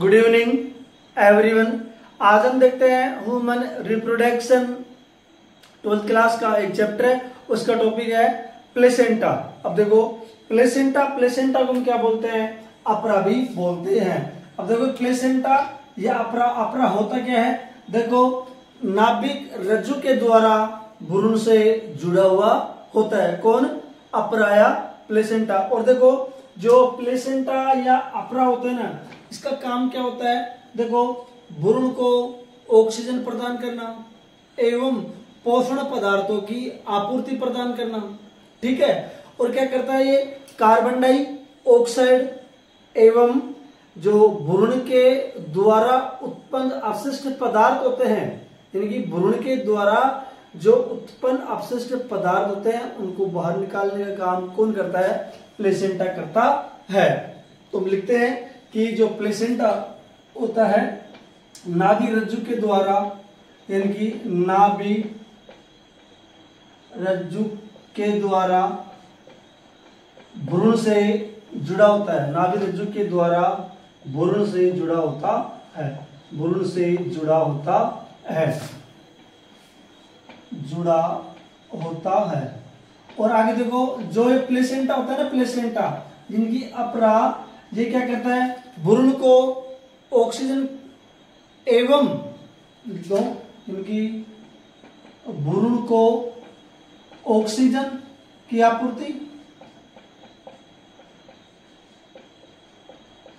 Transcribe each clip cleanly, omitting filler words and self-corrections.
Good evening everyone. आज हम देखते हैं ह्यूमन रिप्रोडक्शन 12th क्लास का एक चैप्टर है, उसका टॉपिक है प्लेसेंटा। अब देखो प्लेसेंटा को हम क्या बोलते हैं? अपरा भी बोलते हैं। अब देखो प्लेसेंटा या अपरा होता क्या है? देखो नाभिक रज्जु के द्वारा भ्रूण से जुड़ा हुआ होता है। कौन? अपरा या प्लेसेंटा। और देखो जो प्लेसेंटा या अपरा होता है ना, इसका काम क्या होता है? देखो भ्रूण को ऑक्सीजन प्रदान करना एवं पोषण पदार्थों की आपूर्ति प्रदान करना, ठीक है। और क्या करता है ये? कार्बन डाइऑक्साइड एवं जो भ्रूण के द्वारा उत्पन्न अपशिष्ट पदार्थ होते हैं, यानी कि भ्रूण के द्वारा जो उत्पन्न अपशिष्ट पदार्थ होते हैं उनको बाहर निकालने का काम कौन करता है? प्लेसेंटा करता है। तो हम लिखते हैं कि जो प्लेसेंटा होता है नाभि रज्जु के द्वारा, यानी कि नाभि रज्जु के द्वारा भ्रूण से जुड़ा होता है। नाभि रज्जु के द्वारा भ्रूण से जुड़ा होता है। भ्रूण से जुड़ा होता है, जुड़ा होता है। और आगे देखो जो ये प्लेसेंटा होता है ना, प्लेसेंटा जिनकी अपरा, ये क्या करता है? भ्रूण को ऑक्सीजन एवं इनकी भ्रूण को ऑक्सीजन की आपूर्ति,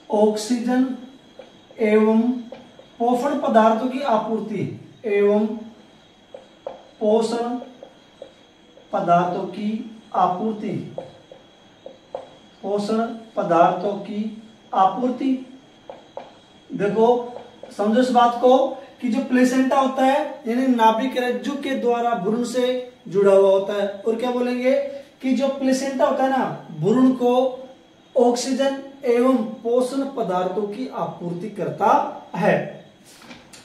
ऑक्सीजन एवं पोषण पदार्थों की आपूर्ति एवं पोषण पदार्थों की आपूर्ति, पोषण पदार्थों की आपूर्ति। देखो समझो इस बात को कि जो प्लेसेंटा होता है यानी नाभिक रज्जु के द्वारा भ्रूण से जुड़ा हुआ होता है। और क्या बोलेंगे कि जो प्लेसेंटा होता है ना, भ्रूण को ऑक्सीजन एवं पोषण पदार्थों की आपूर्ति करता है।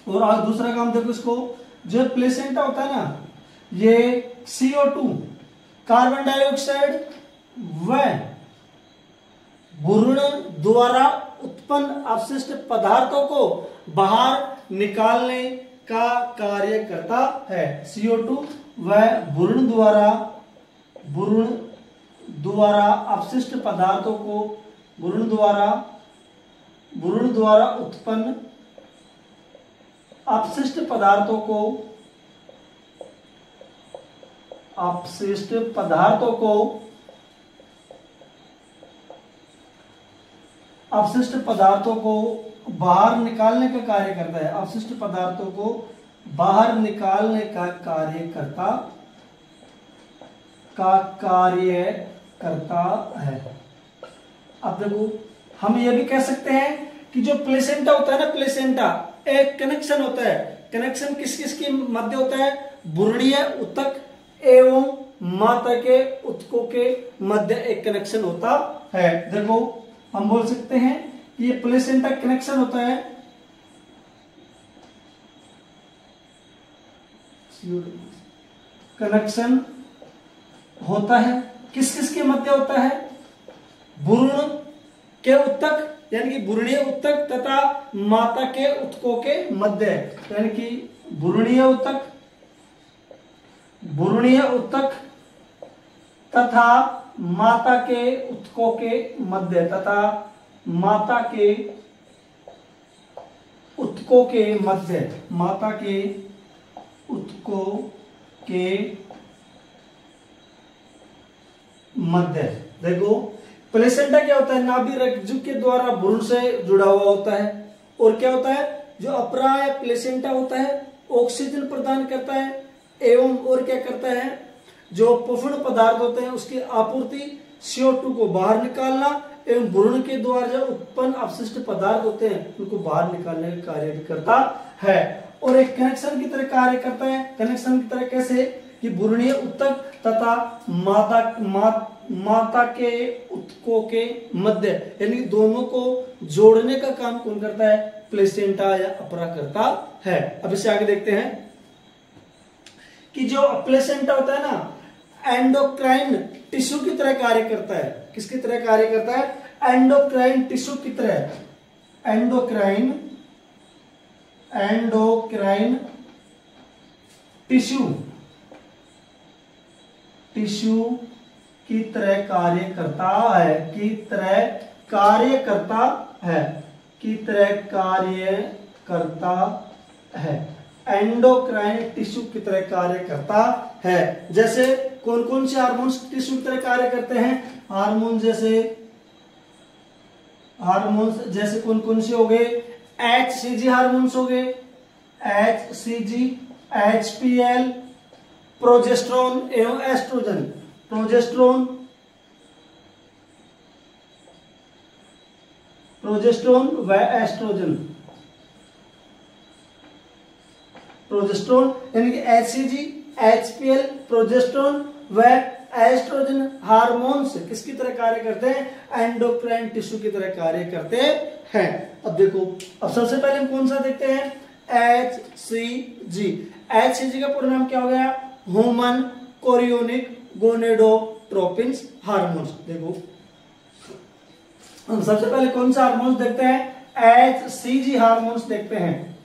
और आज दूसरा काम देखो इसको, जो प्लेसेंटा होता है ना, ये CO2 कार्बन डाइऑक्साइड व भ्रूण द्वारा उत्पन्न अपशिष्ट पदार्थों को बाहर निकालने का कार्य करता है। CO2 व भ्रूण द्वारा अपशिष्ट पदार्थों को, भ्रूण द्वारा उत्पन्न अपशिष्ट पदार्थों को, अपशिष्ट पदार्थों को बाहर निकालने का कार्य करता है। अपशिष्ट पदार्थों को बाहर निकालने का कार्य करता है। अब देखो हम ये भी कह सकते हैं कि जो प्लेसेंटा होता है ना, प्लेसेंटा एक कनेक्शन होता है। कनेक्शन किस किस के मध्य होता है? भ्रूणीय ऊतक एवं माता के ऊतकों के मध्य एक कनेक्शन होता है। देखो हम बोल सकते हैं कि ये प्लेसेंटा कनेक्शन होता है, कनेक्शन होता है किस किस के मध्य होता है? भ्रूण के ऊतक यानी कि भ्रूणीय ऊतक तथा माता के ऊतकों के मध्य, यानी कि भ्रूणीय ऊतक तथा माता के ऊतकों के मध्य, तथा माता के ऊतकों के मध्य, माता के ऊतकों के मध्य। देखो प्लेसेंटा क्या होता है? नाभि रज्जु के द्वारा भ्रूण से जुड़ा हुआ होता है। और क्या होता है? जो अपरा या प्लेसेंटा होता है ऑक्सीजन प्रदान करता है एवं और क्या करता है? जो पोषण पदार्थ होते हैं उसकी आपूर्ति, CO2 को बाहर निकालना एवं भ्रूण के द्वारा जो उत्पन्न अपशिष्ट पदार्थ होते हैं उनको बाहर निकालने का कार्य भी करता है। और एक कनेक्शन की तरह कार्य करता है। कनेक्शन की तरह कैसे? कि भ्रूणीय ऊतक तथा माता के ऊतकों के मध्य, यानी दोनों को जोड़ने का काम कौन करता है? प्लेसेंटा या अपरा करता है। अब इसे आगे देखते हैं कि जो प्लेसेंटा होता है ना, एंडोक्राइन टिश्यू की तरह कार्य करता है। किसकी तरह कार्य करता है? एंडोक्राइन टिश्यू की तरह। एंडोक्राइन टिश्यू की तरह कार्य करता है। एंडोक्राइन टिश्यू की तरह कार्य करता है। जैसे कौन कौन से हार्मोन्स टिश्यू की तरह कार्य करते हैं? हार्मोन जैसे कौन कौन से हो गए? HCG हार्मोन्स हो गए, HCG, HPL, प्रोजेस्टेरोन एवं एस्ट्रोजन। प्रोजेस्टेरोन व एस्ट्रोजन। प्रोजेस्टेरोन यानी कि HCG, HPL, प्रोजेस्टेरोन व एस्ट्रोजन हार्मोन्स किसकी तरह कार्य करते हैं? एंडोक्राइन टिश्यू की तरह कार्य करते हैं। अब देखो, अब सबसे पहले हम कौन सा देखते हैं? HCG। HCG का पूरा नाम क्या हो गया? Human chorionic gonadotropin hormones. देखो, हम सबसे पहले कौन सा हार्मोन्स देखते हैं? HCG हार्मोन्स देखते हैं।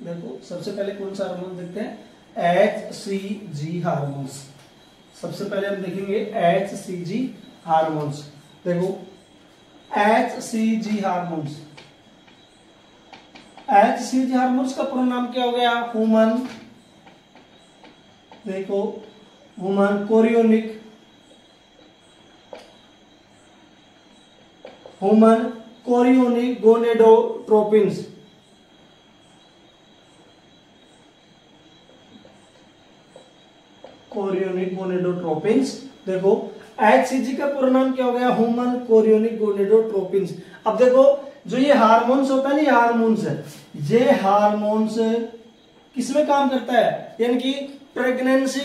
देखो, सबसे पहले कौन सा हार्मोन देखते हैं? HCG hormones. सबसे पहले हम देखेंगे HCG हार्मोन्स। देखो, HCG हार्मोन्स का पूरा नाम क्या हो गया? Human chorionic gonadotropins. देखो, HCG का पूरा नाम क्या हो गया? Human chorionic gonadotropins. अब देखो, जो ये हार्मोन्स होता है ना, ये हार्मोन्स किसमें काम करता है? यानी कि प्रेगनेंसी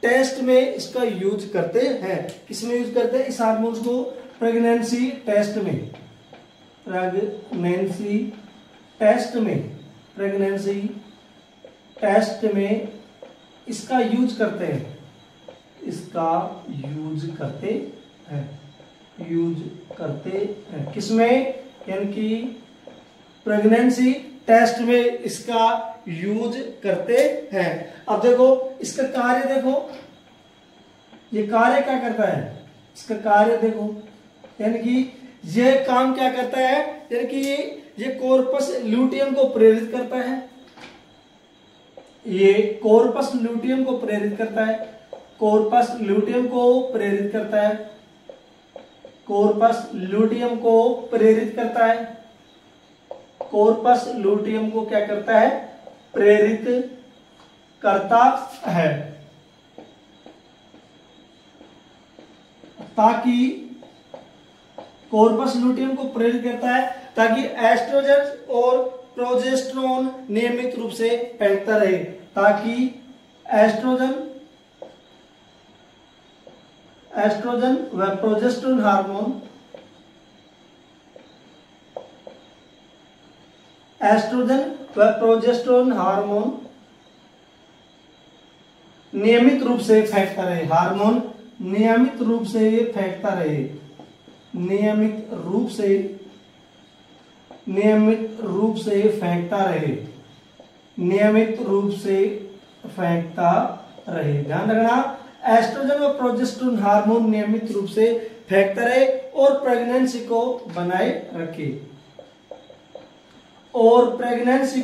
टेस्ट में इसका यूज करते हैं। किसमें यूज करते हैं इस हार्मोन्स को? प्रेगनेंसी टेस्ट में इसका यूज करते हैं। किसमें? यानी कि प्रेगनेंसी टेस्ट में इसका यूज करते हैं। अब देखो, इसका कार्य देखो, ये कार्य क्या करता है? इसका कार्य देखो, यानी कि ये काम क्या करता है? यानी कि ये कॉर्पस ल्यूटियम को प्रेरित करता है। ये कॉर्पस ल्यूटियम को प्रेरित करता है। कॉर्पस ल्यूटियम को क्या करता है? प्रेरित करता है, ताकि कॉर्पस ल्यूटियम को प्रेरित करता है ताकि एस्ट्रोजन और प्रोजेस्टेरोन नियमित रूप से फैलता रहे। ताकि एस्ट्रोजन व प्रोजेस्टेरोन हार्मोन नियमित रूप से फेंकता रहे। नियमित रूप से फेंकता रहे। ध्यान रखना, एस्ट्रोजन और प्रोजेस्टेरोन हार्मोन नियमित रूप से फेंकता रहे और प्रेगनेंसी को बनाए रखे। प्रेगनेंसी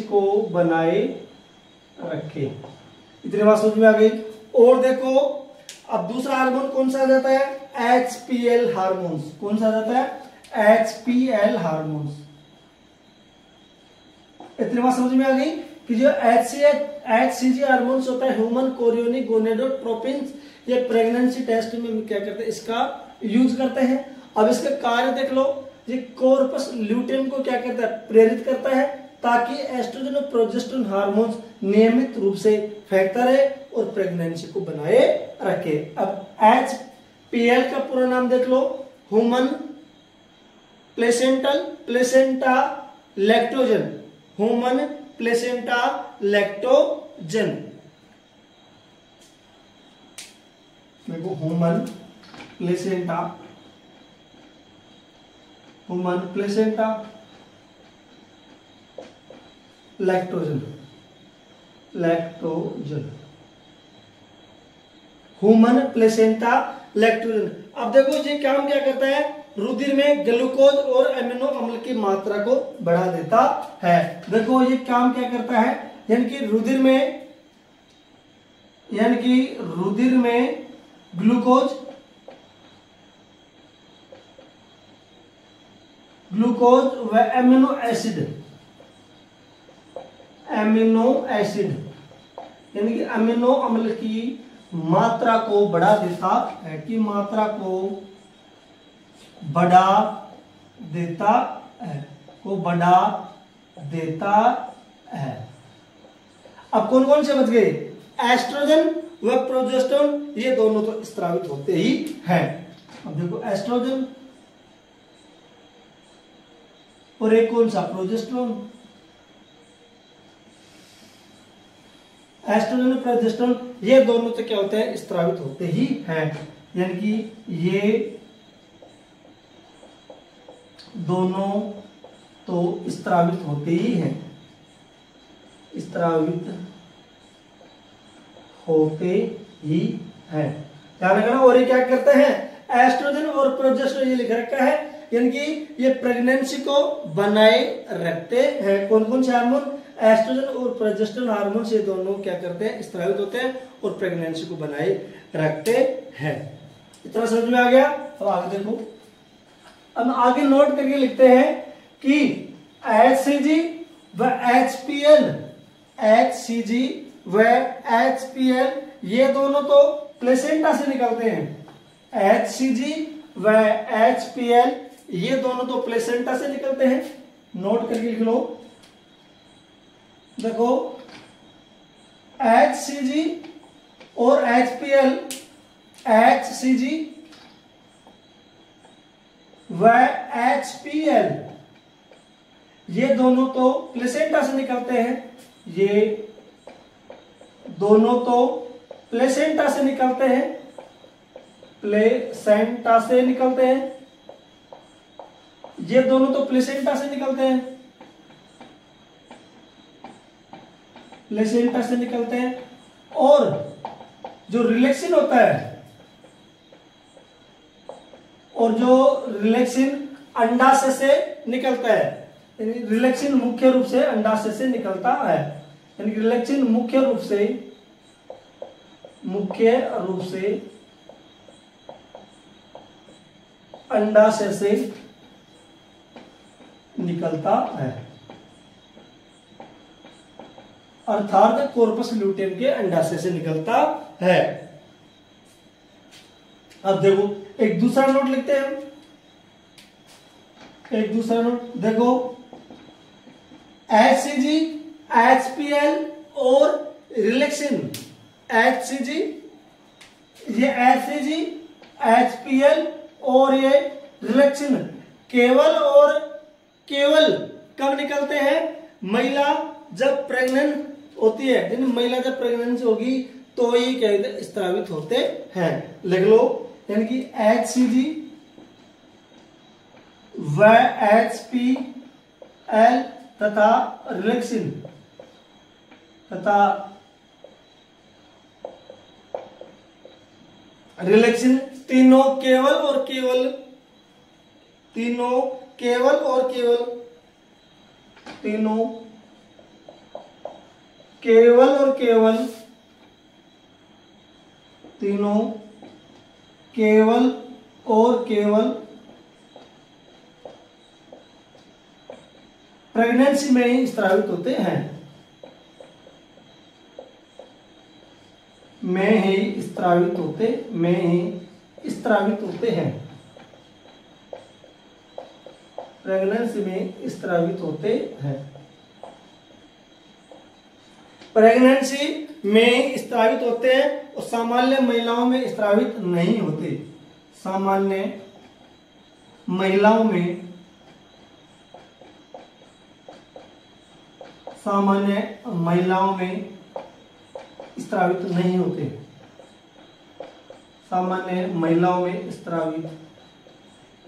को बनाए रखे। इतनी बात समझ में आ गई। और देखो, अब दूसरा हार्मोन कौन सा आ जाता है? HPL hormones. कौन सा आ जाता है? HPL hormones. इतनी बात समझ में आ गई कि जो HCG हार्मोन्स होता है, ह्यूमन कोरियोनिक गोनेडोट्रोपिन्स, ये प्रेगनेंसी टेस्ट में क्या करते हैं? इसका यूज करते हैं। अब इसका कार्य देख लो, ये कॉर्पस ल्यूटियम को क्या करता है? प्रेरित करता है, ताकि एस्ट्रोजन और प्रोजेस्टेरोन हार्मोन्स नियमित रूप से फेंकता रहे और प्रेगनेंसी को बनाए रखे। अब HPL का पूरा नाम देख लो, ह्यूमन प्लेसेंटा लैक्टोजन। देखो human placenta, human placenta lactogen, lactogen, human placenta lactogen. अब देखो ये काम क्या करता है, रुधिर में ग्लूकोज और अमीनो अम्ल की मात्रा को बढ़ा देता है। देखो ये काम क्या करता है, यानी कि रुधिर में ग्लूकोज व अमीनो एसिड यानी कि अमीनो अम्ल की मात्रा को बढ़ा देता है, कि मात्रा को बढ़ा देता है, अब कौन कौन से बच गए, एस्ट्रोजन व प्रोजेस्टेरोन, ये दोनों तो स्रावित होते ही हैं। अब देखो एस्ट्रोजन और एक कौन सा, प्रोजेस्टेरोन। एस्ट्रोजन और प्रोजेस्टेरोन ये दोनों तो क्या होते हैं, स्रावित होते ही हैं, यानी कि ये दोनों तो स्रावित होते ही हैं, स्रावित होते ही हैं। ध्यान रखना। और ये क्या करते हैं, एस्ट्रोजन और प्रोजेस्टेरोन ये लिख रखा है, यानी कि ये प्रेगनेंसी को बनाए रखते हैं। कौन कौन से हार्मोन, एस्ट्रोजन और प्रोजेस्टेरोन हार्मोन से दोनों क्या करते हैं, स्रावित होते हैं और प्रेगनेंसी को बनाए रखते हैं। इतना समझ में आ गया। अब आगे देखो, अब आगे नोट करके लिखते हैं कि HCG व HPL ये दोनों तो प्लेसेंटा से निकलते हैं। HCG व HPL ये दोनों तो प्लेसेंटा से निकलते हैं। नोट करके लिख लो। देखो HCG और HPL, HCG व HPL ये दोनों तो प्लेसेंटा से निकलते हैं, ये दोनों तो प्लेसेंटा से निकलते हैं, प्लेसेंटा से निकलते हैं, ये दोनों तो प्लेसेंटा से निकलते हैं, प्लेसेंटा से निकलते हैं। और जो रिलेक्सिन होता है, और जो रिलेक्सिन अंडाशय से निकलता है, यानी रिलेक्सिन मुख्य रूप से अंडाशय से निकलता है, यानी रिलेक्सिन मुख्य रूप से अंडाशय से निकलता है, अर्थात कॉर्पस ल्यूटेम के अंडाशय से निकलता है। अब देखो एक दूसरा नोट लिखते हैं हम, एक दूसरा नोट देखो, HCG, HPL और रिलेक्सिन, HCG, ये HCG, HPL और ये रिलेक्सिन केवल कब निकलते हैं, महिला जब प्रेग्नेंट होती है, यानी महिला जब प्रेग्नेंसी होगी तो ये क्या होते हैं, स्रावित होते हैं। लिख लो, यानी कि HCG व HPL तथा रिलेक्सिन तीनों केवल और केवल प्रेगनेंसी में ही स्रावित होते हैं, में ही स्रावित होते हैं, प्रेगनेंसी में स्रावित होते हैं। प्रेगनेंसी में स्रावित होते हैं और सामान्य महिलाओं में स्रावित नहीं होते, सामान्य महिलाओं में स्रावित नहीं होते, सामान्य महिलाओं में स्रावित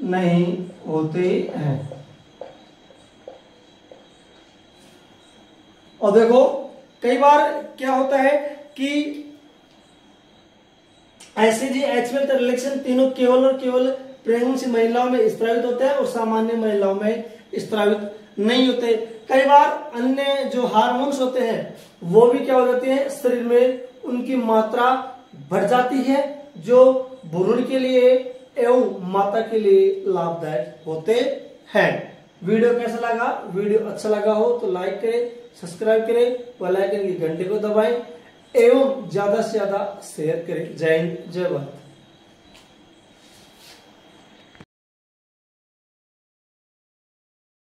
नहीं होते हैं। और देखो कई बार क्या होता है कि एसिडी एचसीएल रिलेक्शन तीनों केवल और केवल प्रेग्नेंसी महिलाओं में स्रावित होते हैं और सामान्य महिलाओं में स्रावित नहीं होते। कई बार अन्य जो हार्मोन्स होते हैं वो भी क्या हो जाते हैं, शरीर में उनकी मात्रा बढ़ जाती है, जो भ्रूण के लिए एवं माता के लिए लाभदायक होते हैं। वीडियो कैसा लगा? वीडियो अच्छा लगा हो तो लाइक करें, सब्सक्राइब करें, बेल आइकन की घंटे को दबाएं एवं ज्यादा से ज्यादा शेयर करें। जय हिंद, जय भारत।